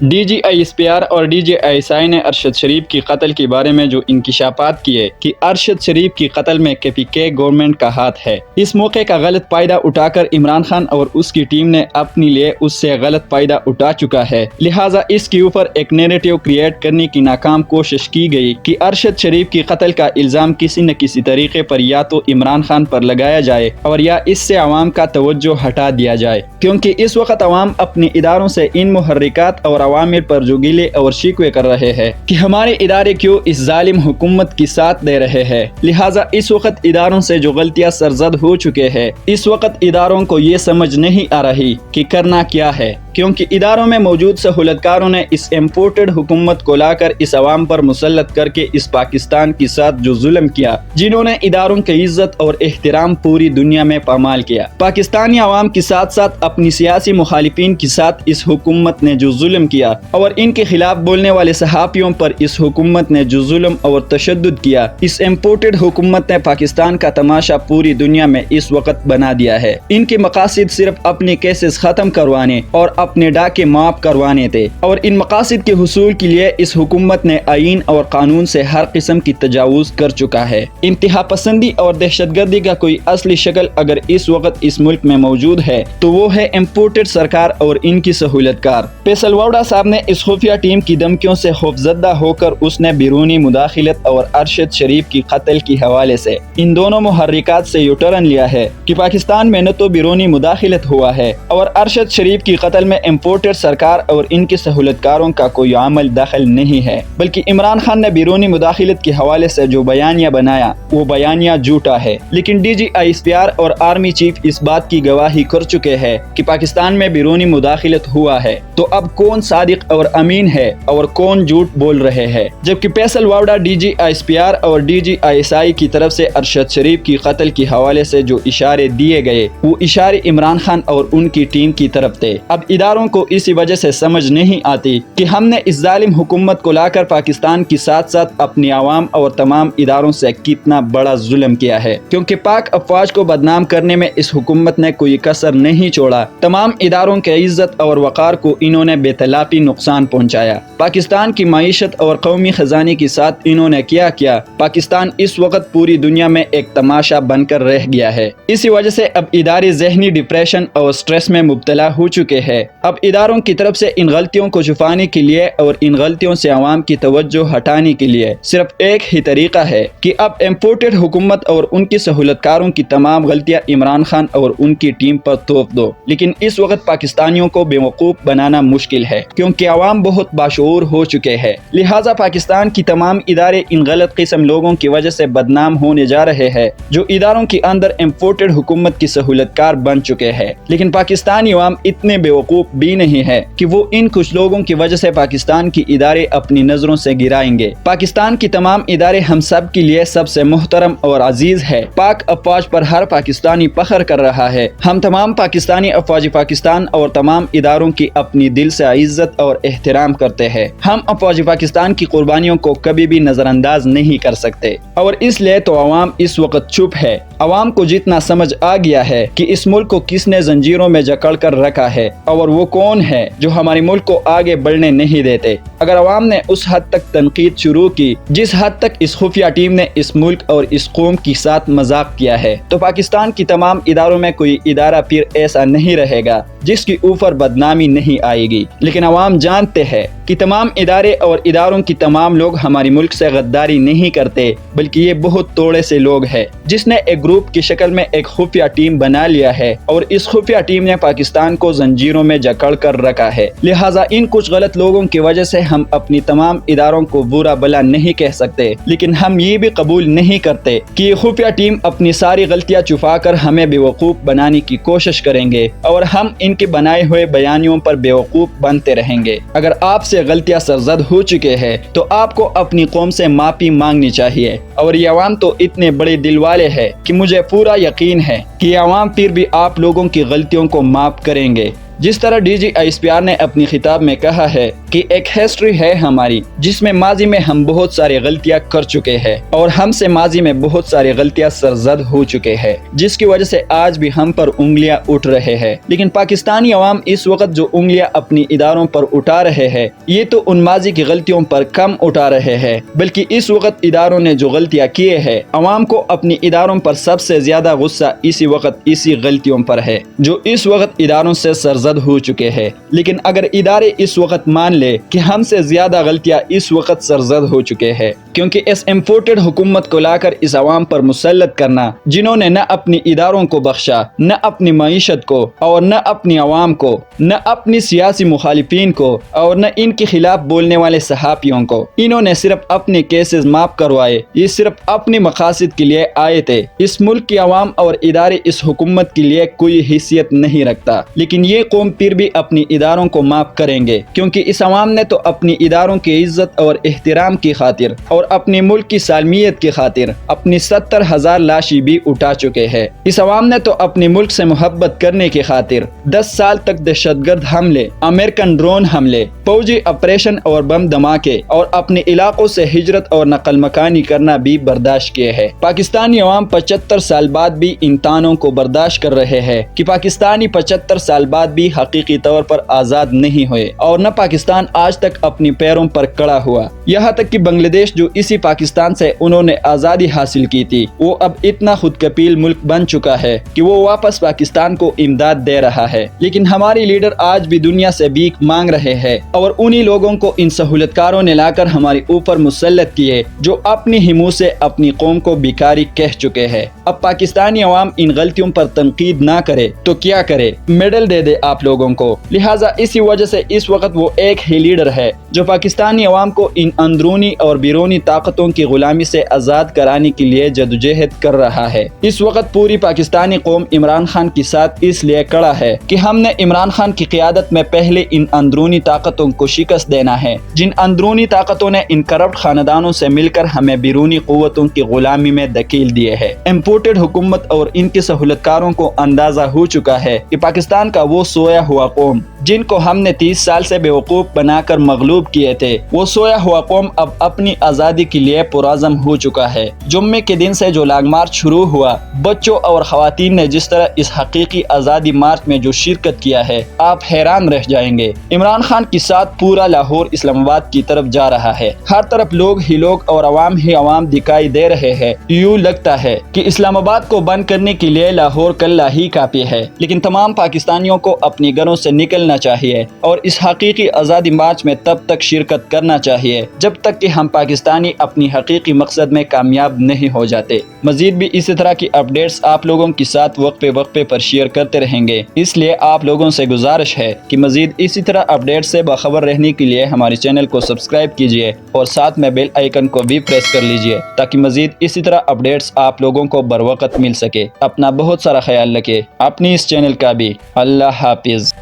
D G I S P R اور D G I S I نے ارشد شریف کی قتل کے بارے میں جو انکشافات کیے کہ ارشد شریف کی قتل میں کے پی کے گورنمنٹ کا ہاتھ ہے، اس موقع کا غلط فائدہ اٹھا کر عمران خان اور اس کی ٹیم نے اپنے لیے اس سے غلط فائدہ اٹھا چکا ہے، لہٰذا اس کے اوپر ایک نیریٹو کریٹ کرنے کی ناکام کوشش کی گئی کہ ارشد شریف کی قتل کا الزام کسی نہ کسی طریقے پر یا تو عمران خان پر لگایا جائے اور یا اس سے عوام کا توجہ ہٹا دیا جائے، کیونکہ اس وقت عوام اپنے اداروں سے ان محرکات اور عوامل پر جو گیلے اور شکوے کر رہے ہیں کہ ہمارے ادارے کیوں اس ظالم حکومت کی ساتھ دے رہے ہیں، لہٰذا اس وقت اداروں سے جو غلطیاں سرزد ہو چکے ہیں، اس وقت اداروں کو یہ سمجھ نہیں آ رہی کہ کرنا کیا ہے، کیونکہ اداروں میں موجود سہولتکاروں نے اس امپورٹڈ حکومت کو لا کر اس عوام پر مسلط کر کے اس پاکستان کے ساتھ جو ظلم کیا، جنہوں نے اداروں کی عزت اور احترام پوری دنیا میں پامال کیا، پاکستانی عوام کے ساتھ ساتھ اپنی سیاسی مخالفین کے ساتھ اس حکومت نے جو ظلم کیا اور ان کے خلاف بولنے والے صحافیوں پر اس حکومت نے جو ظلم اور تشدد کیا، اس امپورٹڈ حکومت نے پاکستان کا تماشا پوری دنیا میں اس وقت بنا دیا ہے۔ ان کے مقاصد صرف اپنے کیسز ختم کروانے اور اپنے ڈاکے معاف کروانے تھے، اور ان مقاصد کے حصول کے لیے اس حکومت نے آئین اور قانون سے ہر قسم کی تجاوز کر چکا ہے۔ انتہا پسندی اور دہشت گردی کا کوئی اصلی شکل اگر اس وقت اس ملک میں موجود ہے تو وہ ہے امپورٹڈ سرکار اور ان کی سہولتکار۔ فیصل ووڈا صاحب نے اس خفیہ ٹیم کی دھمکیوں سے خوفزدہ ہو کر اس نے بیرونی مداخلت اور ارشد شریف کی قتل کے حوالے سے ان دونوں محرکات سے یو ٹرن لیا ہے کہ پاکستان میں نہ تو بیرونی مداخلت ہوا ہے اور ارشد شریف کی قتل میں امپورٹڈ سرکار اور ان کی سہولتکاروں کا کوئی عمل دخل نہیں ہے، بلکہ عمران خان نے بیرونی مداخلت کے حوالے سے جو بیانیہ بنایا وہ بیانیہ جھوٹا ہے، لیکن D G I S P R اور آرمی چیف اس بات کی گواہی کر چکے ہیں کہ پاکستان میں بیرونی مداخلت ہوا ہے، تو اب کون صادق اور امین ہے اور کون جھوٹ بول رہے ہیں؟ جبکہ Faisal Vawda D G I S P R اور D G I S I کی طرف سے ارشد شریف کی قتل کے حوالے سے جو اشارے دیے گئے وہ اشارے عمران خان اور ان کی ٹیم کی طرف تھے۔ اب اداروں کو اسی وجہ سے سمجھ نہیں آتی کہ ہم نے اس ظالم حکومت کو لا کر پاکستان کے ساتھ ساتھ اپنی عوام اور تمام اداروں سے کتنا بڑا ظلم کیا ہے، کیونکہ پاک افواج کو بدنام کرنے میں اس حکومت نے کوئی کسر نہیں چھوڑا، تمام اداروں کی عزت اور وقار کو انہوں نے بے تلافی نقصان پہنچایا، پاکستان کی معیشت اور قومی خزانے کے ساتھ انہوں نے کیا پاکستان اس وقت پوری دنیا میں ایک تماشا بن کر رہ گیا ہے۔ اسی وجہ سے اب ادارے ذہنی ڈپریشن اور سٹریس میں مبتلا ہو چکے ہیں۔ اب اداروں کی طرف سے ان غلطیوں کو چھپانے کے لیے اور ان غلطیوں سے عوام کی توجہ ہٹانے کے لیے صرف ایک ہی طریقہ ہے کہ اب امپورٹڈ حکومت اور ان کی سہولتکاروں کی تمام غلطیاں عمران خان اور ان کی ٹیم پر تھوپ دو، لیکن اس وقت پاکستانیوں کو بیوقوف بنانا مشکل ہے کیونکہ عوام بہت باشعور ہو چکے ہیں، لہٰذا پاکستان کی تمام ادارے ان غلط قسم لوگوں کی وجہ سے بدنام ہونے جا رہے ہیں جو اداروں کے اندر امپورٹڈ حکومت کی سہولتکار بن چکے ہیں، لیکن پاکستانی عوام اتنے بیوقوف بھی نہیں ہے کہ وہ ان کچھ لوگوں کی وجہ سے پاکستان کی ادارے اپنی نظروں سے گرائیں گے۔ پاکستان کی تمام ادارے ہم سب کے لیے سب سے محترم اور عزیز ہے، پاک افواج پر ہر پاکستانی فخر کر رہا ہے، ہم تمام پاکستانی افواج پاکستان اور تمام اداروں کی اپنی دل سے عزت اور احترام کرتے ہیں، ہم افواج پاکستان کی قربانیوں کو کبھی بھی نظر انداز نہیں کر سکتے، اور اس لیے تو عوام اس وقت چپ ہے۔ عوام کو جتنا سمجھ آ گیا ہے کہ اس ملک کو کس نے زنجیروں میں جکڑ کر رکھا ہے اور وہ کون ہے جو ہمارے ملک کو آگے بڑھنے نہیں دیتے۔ اگر عوام نے اس حد تک تنقید شروع کی جس حد تک اس خفیہ ٹیم نے اس ملک اور اس قوم کے ساتھ مذاق کیا ہے، تو پاکستان کی تمام اداروں میں کوئی ادارہ پھر ایسا نہیں رہے گا جس کے اوپر بدنامی نہیں آئے گی، لیکن عوام جانتے ہیں کہ تمام ادارے اور اداروں کی تمام لوگ ہمارے ملک سے غداری نہیں کرتے، بلکہ یہ بہت توڑے سے لوگ ہیں جس نے ایک گروپ کی شکل میں ایک خفیہ ٹیم بنا لیا ہے اور اس خفیہ ٹیم نے پاکستان کو زنجیروں میں جکڑ کر رکھا ہے، لہٰذا ان کچھ غلط لوگوں کی وجہ سے ہم اپنی تمام اداروں کو برا بھلا نہیں کہہ سکتے، لیکن ہم یہ بھی قبول نہیں کرتے کہ یہ خفیہ ٹیم اپنی ساری غلطیاں چھپا کر ہمیں بیوقوف بنانے کی کوشش کریں گے اور ہم ان کے بنائے ہوئے بیانیوں پر بیوقوف بنتے رہیں گے۔ اگر آپ سے غلطیاں سرزد ہو چکے ہیں تو آپ کو اپنی قوم سے معافی مانگنی چاہیے، اور یہ عوام تو اتنے بڑے دل والے ہیں کہ مجھے پورا یقین ہے کہ یہ عوام پھر بھی آپ لوگوں کی غلطیوں کو معاف کریں گے۔ جس طرح DG نے اپنی خطاب میں کہا ہے کہ ایک ہسٹری ہے ہماری جس میں ماضی میں ہم بہت ساری غلطیاں کر چکے ہیں اور ہم سے ماضی میں بہت ساری غلطیاں سرزد ہو چکے ہیں، جس کی وجہ سے آج بھی ہم پر انگلیاں اٹھ رہے ہیں۔ لیکن پاکستانی عوام اس وقت جو انگلیاں اپنی اداروں پر اٹھا رہے ہیں یہ تو ان ماضی کی غلطیوں پر کم اٹھا رہے ہیں، بلکہ اس وقت اداروں نے جو غلطیاں کیے ہیں عوام کو اپنی اداروں پر سب سے زیادہ غصہ اسی وقت اسی غلطیوں پر ہے جو اس وقت اداروں سے سرزد ہو چکے ہیں۔ لیکن اگر ادارے اس وقت مان لے کہ ہم سے زیادہ غلطیاں اس وقت سرزد ہو چکے ہیں، کیونکہ اس امپورٹڈ حکومت کو لا کر اس عوام پر مسلط کرنا جنہوں نے نہ اپنی اداروں کو بخشا، نہ اپنی معیشت کو، اور نہ اپنی عوام کو، نہ اپنی سیاسی مخالفین کو، اور نہ ان کے خلاف بولنے والے صحافیوں کو، انہوں نے صرف اپنے کیسز معاف کروائے، یہ صرف اپنے مقاصد کے لیے آئے تھے۔ اس ملک کی عوام اور ادارے اس حکومت کے لیے کوئی حیثیت نہیں رکھتا، لیکن یہ قوم پھر بھی اپنی اداروں کو معاف کریں گے، کیونکہ اس عوام نے تو اپنی اداروں کی عزت اور احترام کی خاطر اور اپنے ملک کی سالمیت کی خاطر اپنی 70,000 لاشیں بھی اٹھا چکے ہیں۔ اس عوام نے تو اپنے ملک سے محبت کرنے کی خاطر 10 سال تک دہشت گرد حملے، امریکن ڈرون حملے، فوجی آپریشن اور بم دھماکے اور اپنے علاقوں سے ہجرت اور نقل مکانی کرنا بھی برداشت کیے ہیں۔ پاکستانی عوام 75 سال بعد بھی ان تانوں کو برداشت کر رہے ہیں کہ پاکستانی 75 سال بعد بھی حقیقی طور پر آزاد نہیں ہوئے، اور نہ پاکستان آج تک اپنی پیروں پر کھڑا ہوا۔ یہاں تک کہ بنگلہ دیش جو اسی پاکستان سے انہوں نے آزادی حاصل کی تھی، وہ اب اتنا خود کفیل ملک بن چکا ہے کہ وہ واپس پاکستان کو امداد دے رہا ہے۔ لیکن ہماری لیڈر آج بھی دنیا سے بھیک مانگ رہے ہیں، اور انہی لوگوں کو ان سہولت کاروں نے لا کر ہمارے اوپر مسلط کیے جو اپنی ہی منہ سے اپنی قوم کو بیکاری کہہ چکے ہیں۔ اب پاکستانی عوام ان غلطیوں پر تنقید نہ کرے تو کیا کرے؟ میڈل دے دے آپ لوگوں کو۔ لہٰذا اسی وجہ سے اس وقت وہ ایک ہی لیڈر ہے جو پاکستانی عوام کو ان اندرونی اور بیرونی طاقتوں کی غلامی سے آزاد کرانے کے لیے جدوجہد کر رہا ہے۔ اس وقت پوری پاکستانی قوم عمران خان کے ساتھ اس لیے کھڑا ہے کہ ہم نے عمران خان کی قیادت میں پہلے ان اندرونی طاقتوں کو شکست دینا ہے، جن اندرونی طاقتوں نے ان کرپٹ خاندانوں سے مل کر ہمیں بیرونی قوتوں کی غلامی میں دھکیل دیے ہے۔ امپورٹڈ حکومت اور ان کے سہولت کاروں کو اندازہ ہو چکا ہے کہ پاکستان کا وہ سویا ہوا قوم جن کو ہم نے 30 سال سے بیوقوف بنا کر مغلوب کیے تھے، وہ سویا ہوا قوم اب اپنی آزادی کے لیے پرعزم ہو چکا ہے۔ جمعے کے دن سے جو لانگ مارچ شروع ہوا، بچوں اور خواتین نے جس طرح اس حقیقی آزادی مارچ میں جو شرکت کیا ہے، آپ حیران رہ جائیں گے۔ عمران خان کے ساتھ پورا لاہور اسلام آباد کی طرف جا رہا ہے، ہر طرف لوگ ہی لوگ اور عوام ہی عوام دکھائی دے رہے ہیں۔ یوں لگتا ہے کہ اسلام آباد کو بند کرنے کے لیے لاہور کلہ ہی کافی ہے، لیکن تمام پاکستانیوں کو اپنے گھروں سے نکلنا چاہیے اور اس حقیقی آزادی مارچ میں تب تک شرکت کرنا چاہیے جب تک کہ ہم پاکستانی اپنی حقیقی مقصد میں کامیاب نہیں ہو جاتے۔ مزید بھی اسی طرح کی اپڈیٹس آپ لوگوں کے ساتھ وقفے پر شیئر کرتے رہیں گے، اس لیے آپ لوگوں سے گزارش ہے کہ مزید اسی طرح اپڈیٹ سے باخبر رہنے کے لیے ہمارے چینل کو سبسکرائب کیجیے اور ساتھ میں بیل آئیکن کو بھی پریس کر لیجیے تاکہ مزید اسی طرح اپڈیٹس آپ لوگوں کو بر وقت مل سکے۔ اپنا بہت سارا خیال رکھیں، اپنی اس چینل کا بھی۔ اللہ حافظ۔